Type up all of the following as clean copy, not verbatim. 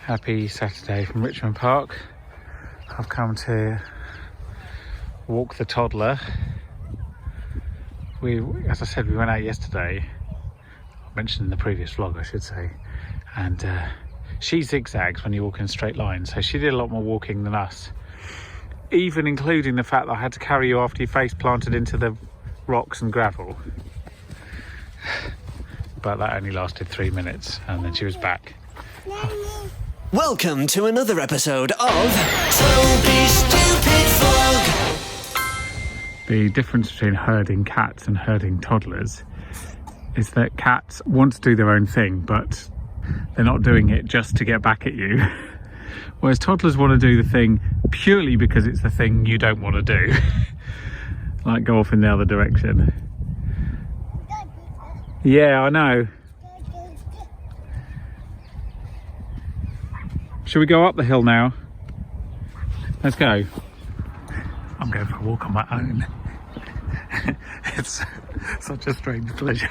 Happy Saturday from Richmond Park. I've come to walk the toddler. As I said, we went out yesterday. I mentioned in the previous vlog, I should say. And she zigzags when you walk in straight lines, so she did a lot more walking than us. Even including the fact that I had to carry you after your face planted into the rocks and gravel. But that only lasted 3 minutes and then she was back. Welcome to another episode of Toby's Stupid Vlog. The difference between herding cats and herding toddlers is that cats want to do their own thing, but they're not doing it just to get back at you. Whereas toddlers want to do the thing purely because it's the thing you don't want to do. Like go off in the other direction. Yeah, I know. Should we go up the hill now? Let's go. I'm going for a walk on my own. It's such a strange pleasure.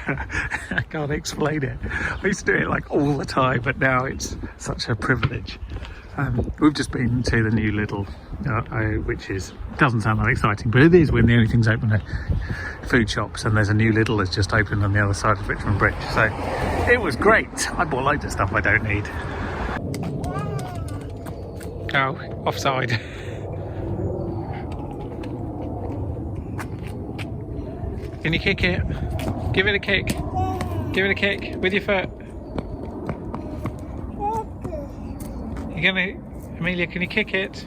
I can't explain it. I used to do it like all the time, but now it's such a privilege. We've just been to the new Lidl, which doesn't sound that exciting, but it is when the only things open are food shops, and there's a new Lidl that's just opened on the other side of Richmond Bridge. So it was great. I bought loads of stuff I don't need. Oh, offside. Can you kick it? Give it a kick. Give it a kick with your foot. You're gonna, Amelia, can you kick it?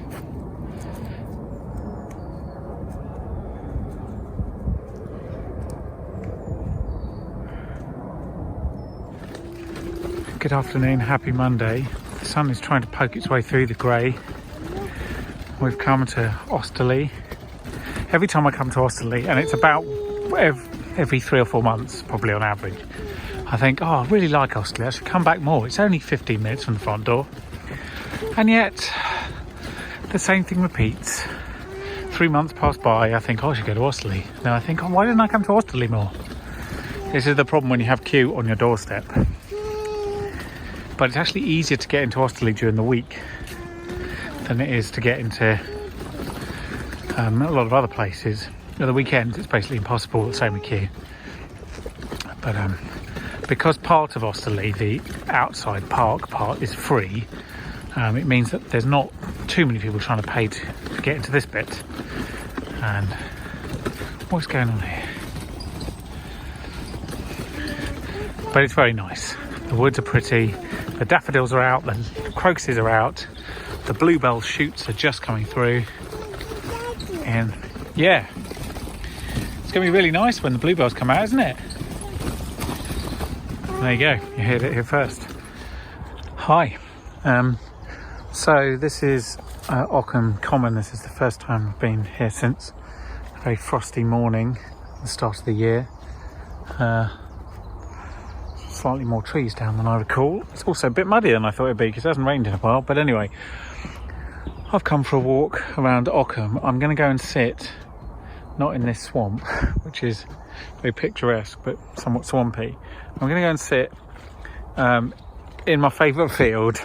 Good afternoon, happy Monday. The sun is trying to poke its way through the grey. We've come to Osterley. Every time I come to Osterley, and it's about every 3 or 4 months, probably on average, I think, oh, I really like Osterley, I should come back more. It's only 15 minutes from the front door. And yet, the same thing repeats. 3 months pass by, I think, oh, I should go to Osterley. Then I think, oh, why didn't I come to Osterley more? This is the problem when you have queue on your doorstep. But it's actually easier to get into Osterley during the week than it is to get into a lot of other places. At the weekends, it's basically impossible, the same with queue. But because part of Osterley, the outside park part, is free, it means that there's not too many people trying to pay to get into this bit. And what's going on here? But it's very nice. The woods are pretty, the daffodils are out, the crocuses are out, the bluebell shoots are just coming through. And yeah, it's going to be really nice when the bluebells come out, isn't it? There you go, you heard it here first. Hi. So this is Ockham Common. This is the first time I've been here since a very frosty morning at the start of the year. Slightly more trees down than I recall. It's also a bit muddier than I thought it'd be because it hasn't rained in a while. But anyway, I've come for a walk around Ockham. I'm going to go and sit, not in this swamp, which is very picturesque but somewhat swampy. I'm going to go and sit in my favourite field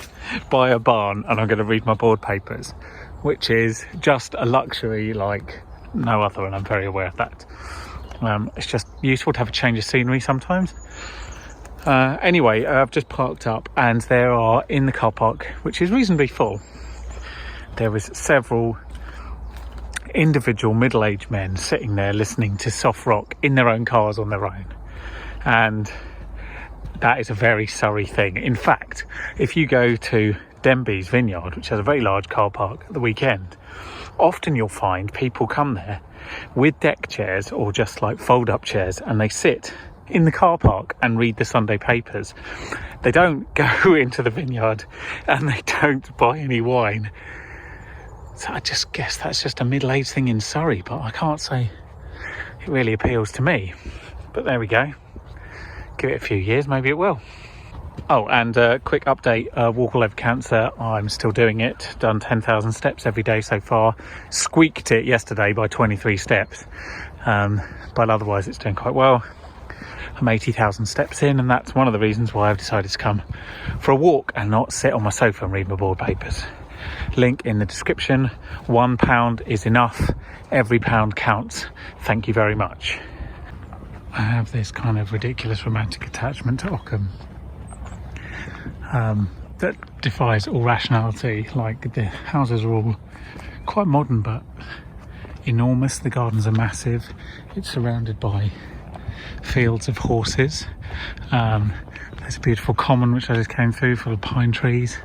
by a barn, and I'm going to read my board papers, which is just a luxury like no other, and I'm very aware of that. It's just useful to have a change of scenery sometimes. Anyway, I've just parked up, and there are, in the car park, which is reasonably full, there is several individual middle-aged men sitting there listening to soft rock in their own cars on their own. And that is a very Surrey thing. In fact, if you go to Denby's Vineyard, which has a very large car park at the weekend, often you'll find people come there with deck chairs or just like fold-up chairs, and they sit in the car park and read the Sunday papers. They don't go into the vineyard, and they don't buy any wine. So I just guess that's just a middle-aged thing in Surrey, but I can't say it really appeals to me. But there we go. Give it a few years, maybe it will. Oh, and a quick update, Walk All Over Cancer, I'm still doing it. Done 10,000 steps every day so far. Squeaked it yesterday by 23 steps. But otherwise it's doing quite well. I'm 80,000 steps in, and that's one of the reasons why I've decided to come for a walk and not sit on my sofa and read my board papers. Link in the description. £1 is enough. Every pound counts. Thank you very much. I have this kind of ridiculous romantic attachment to Ockham that defies all rationality. Like, the houses are all quite modern but enormous. The gardens are massive. It's surrounded by fields of horses. There's a beautiful common which I just came through, full of pine trees.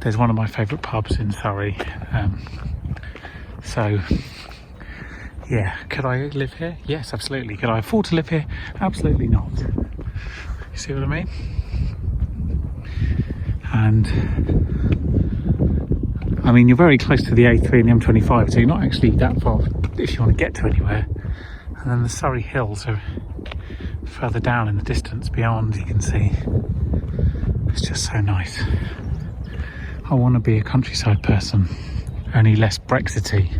There's one of my favourite pubs in Surrey. So yeah, could I live here? Yes, absolutely. Could I afford to live here? Absolutely not. You see what I mean? And I mean, you're very close to the A3 and the M25, so you're not actually that far if you want to get to anywhere. And then the Surrey Hills are further down in the distance beyond, you can see. It's just so nice. I want to be a countryside person, only less Brexity.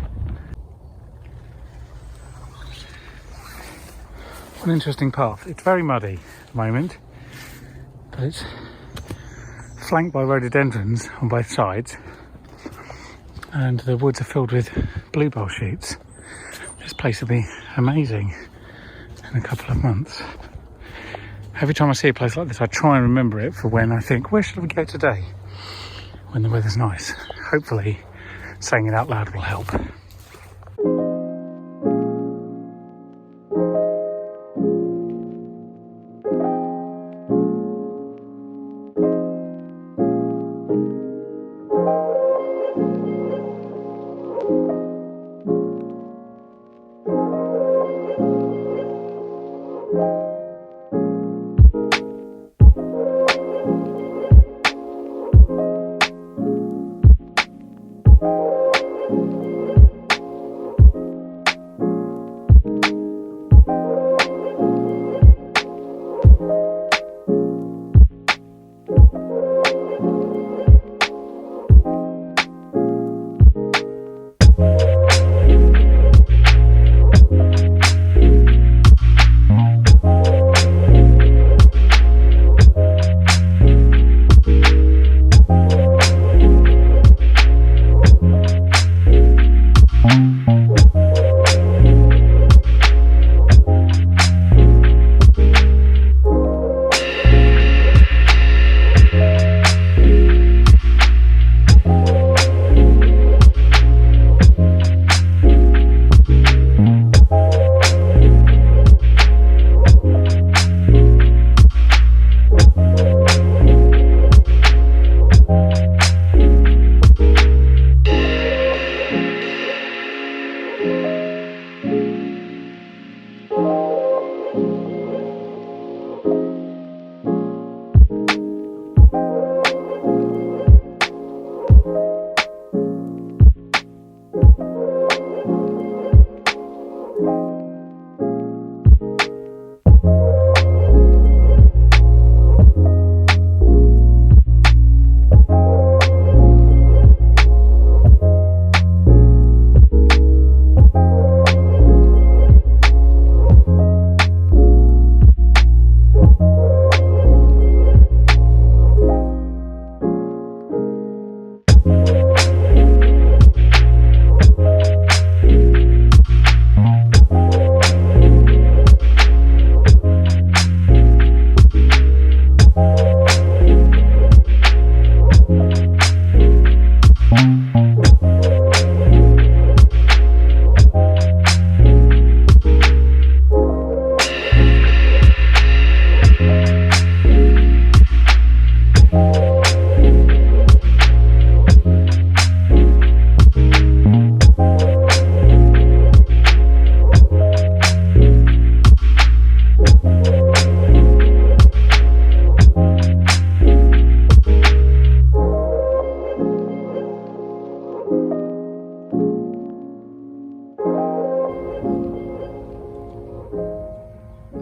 An interesting path. It's very muddy at the moment, but it's flanked by rhododendrons on both sides, and the woods are filled with bluebell shoots. This place will be amazing in a couple of months. Every time I see a place like this, I try and remember it for when I think, where should we go today? When the weather's nice. Hopefully saying it out loud will help.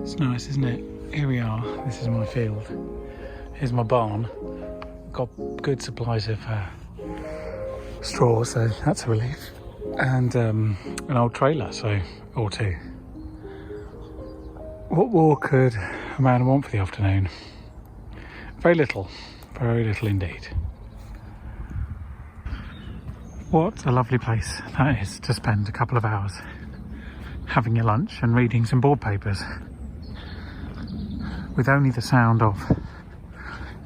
It's nice, isn't it? Here we are. This is my field. Here's my barn. Got good supplies of straw, so that's a relief. And an old trailer, or two. What more could a man want for the afternoon? Very little indeed. What a lovely place that is to spend a couple of hours having your lunch and reading some board papers with only the sound of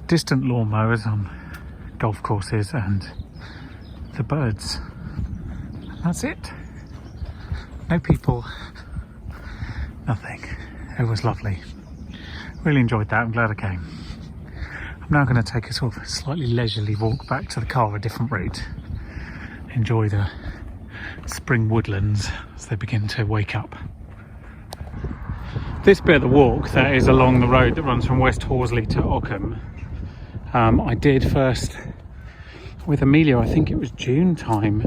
distant lawnmowers on golf courses and the birds. That's it. No people, nothing. It was lovely. Really enjoyed that. I'm glad I came. I'm now going to take a sort of slightly leisurely walk back to the car, a different route. Enjoy the spring woodlands as they begin to wake up. This bit of the walk that is along the road that runs from West Horsley to Ockham, I did first with Amelia. I think it was June time.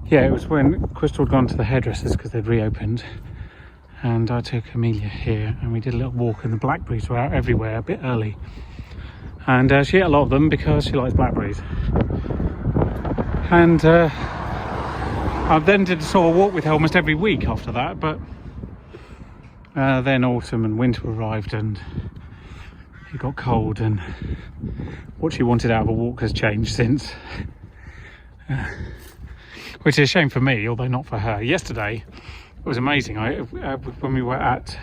Yeah, it was when Crystal had gone to the hairdressers because they'd reopened, and I took Amelia here and we did a little walk, and the blackberries were out everywhere a bit early, and she ate a lot of them because she likes blackberries. And I then did a sort of walk with her almost every week after that, but then autumn and winter arrived and it got cold, and what she wanted out of a walk has changed since, which is a shame for me, although not for her. Yesterday it was amazing. When we were at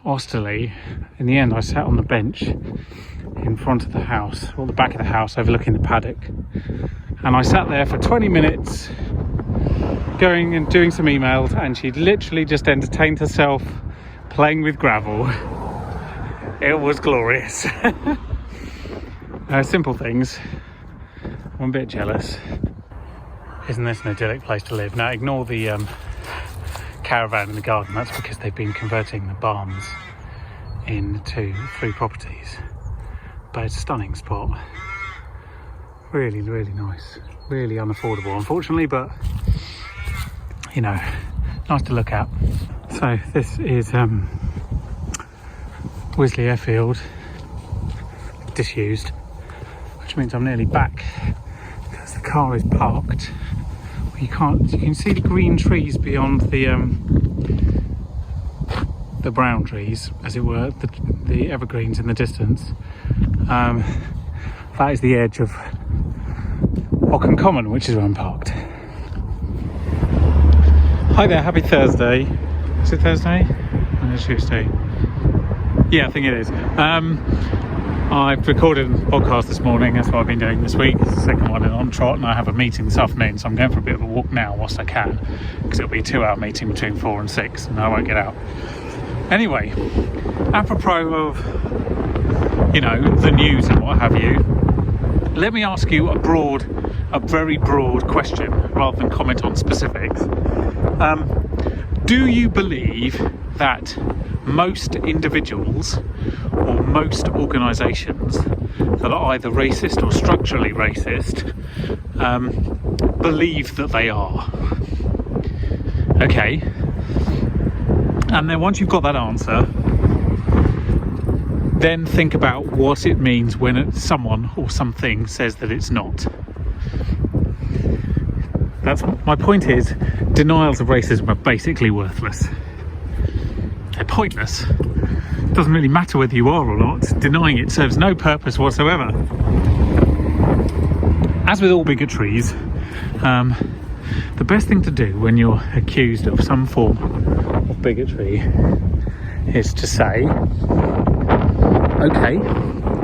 Osterley, in the end I sat on the bench in front of the house, or the back of the house, overlooking the paddock, and I sat there for 20 minutes going and doing some emails, and she literally just entertained herself playing with gravel. It was glorious. Simple things. I'm a bit jealous. Isn't this an idyllic place to live? Now ignore the caravan in the garden. That's because they've been converting the barns into 3 properties. But it's a stunning spot. Really, really nice. Really unaffordable, unfortunately, but you know, nice to look at. So this is Wisley Airfield, disused, which means I'm nearly back because the car is parked. You can see the green trees beyond the brown trees, as it were, the evergreens in the distance. That is the edge of Ockham Common, which is where I'm parked. Hi there, happy Thursday. Is it Thursday? Or is it Tuesday? Yeah, I think it is. I've recorded a podcast this morning. That's what I've been doing this week. It's the second one on trot, and I have a meeting this afternoon, so I'm going for a bit of a walk now whilst I can, because it'll be a 2-hour meeting between 4 and 6, and I won't get out. Anyway, apropos of, you know, the news and what have you, let me ask you a very broad question rather than comment on specifics. Do you believe that most individuals or most organisations that are either racist or structurally racist believe that they are? Okay. And then once you've got that answer, then think about what it means when someone or something says that it's not. That's my point. Is denials of racism are basically worthless. They're pointless. It doesn't really matter whether you are or not. Denying it serves no purpose whatsoever. As with all bigotries, the best thing to do when you're accused of some form of bigotry is to say, okay,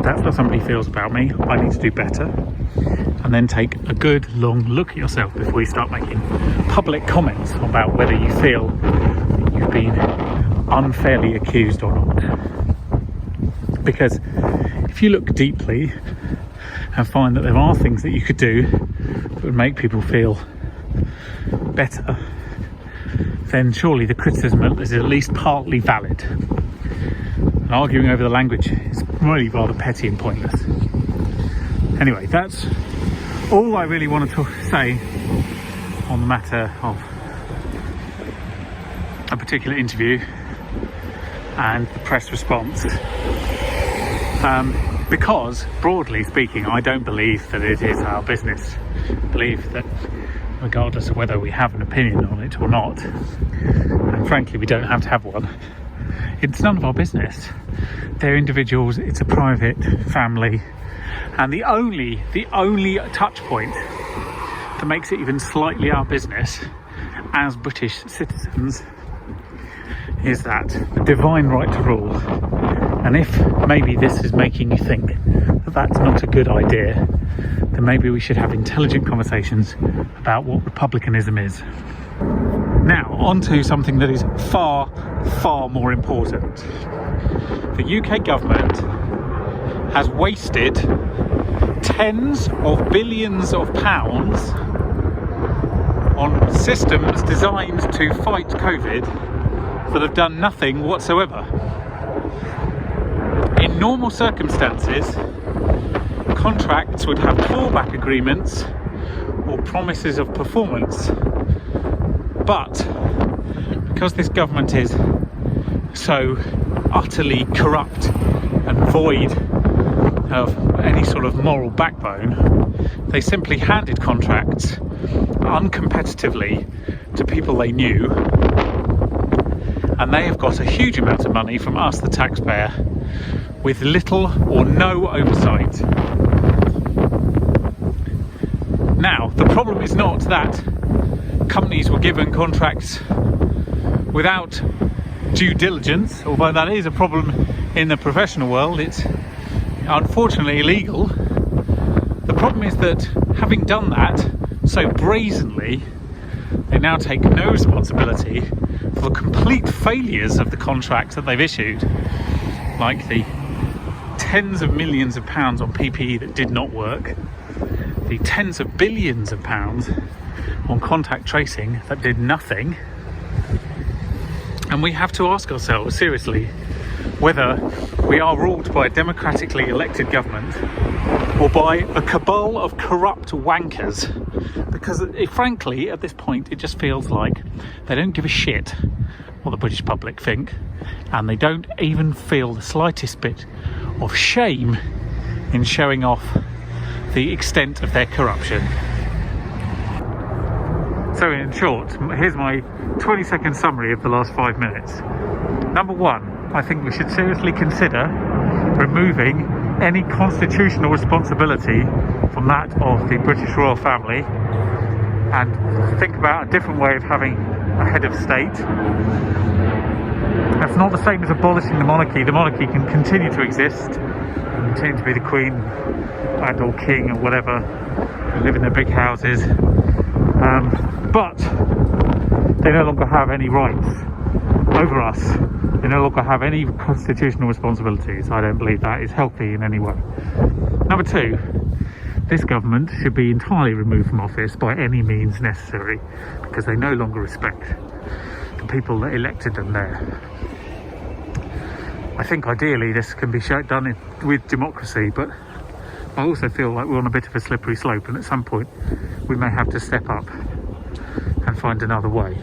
that's how somebody feels about me, I need to do better, and then take a good long look at yourself before you start making public comments about whether you feel that you've been unfairly accused or not. Because if you look deeply and find that there are things that you could do that would make people feel better, then surely the criticism is at least partly valid. And arguing over the language is really rather petty and pointless. Anyway, that's all I really wanted to say on the matter of a particular interview and the press response. Because, broadly speaking, I don't believe that it is our business. I believe that regardless of whether we have an opinion on it or not. And frankly, we don't have to have one. It's none of our business. They're individuals, it's a private family, and the only touch point that makes it even slightly our business as British citizens is that the divine right to rule. And if maybe this is making you think that that's not a good idea, then maybe we should have intelligent conversations about what republicanism is. Now, on to something that is far, far more important. The UK government has wasted tens of billions of pounds on systems designed to fight COVID that have done nothing whatsoever. In normal circumstances, contracts would have clawback agreements or promises of performance. But because this government is so utterly corrupt and void of any sort of moral backbone, they simply handed contracts uncompetitively to people they knew, and they have got a huge amount of money from us, the taxpayer, with little or no oversight. Now, the problem is not that companies were given contracts without due diligence, although that is a problem in the professional world. It's unfortunately illegal. The problem is that having done that so brazenly, they now take no responsibility for the complete failures of the contracts that they've issued, like the tens of millions of pounds on PPE that did not work, the tens of billions of pounds on contact tracing that did nothing. And we have to ask ourselves seriously whether we are ruled by a democratically elected government or by a cabal of corrupt wankers, because frankly at this point it just feels like they don't give a shit what the British public think, and they don't even feel the slightest bit of shame in showing off the extent of their corruption. So in short, here's my 20-second summary of the last 5 minutes. Number one, I think we should seriously consider removing any constitutional responsibility from that of the British royal family and think about a different way of having a head of state. That's not the same as abolishing the monarchy. The monarchy can continue to exist, continue to be the Queen and or King or whatever, who live in their big houses. But they no longer have any rights over us. They no longer have any constitutional responsibilities. I don't believe that is healthy in any way. Number two, this government should be entirely removed from office by any means necessary, because they no longer respect the people that elected them there. I think ideally this can be done with democracy, but I also feel like we're on a bit of a slippery slope, and at some point we may have to step up and find another way.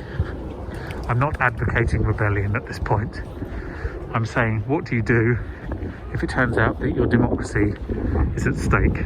I'm not advocating rebellion at this point. I'm saying, what do you do if it turns out that your democracy is at stake?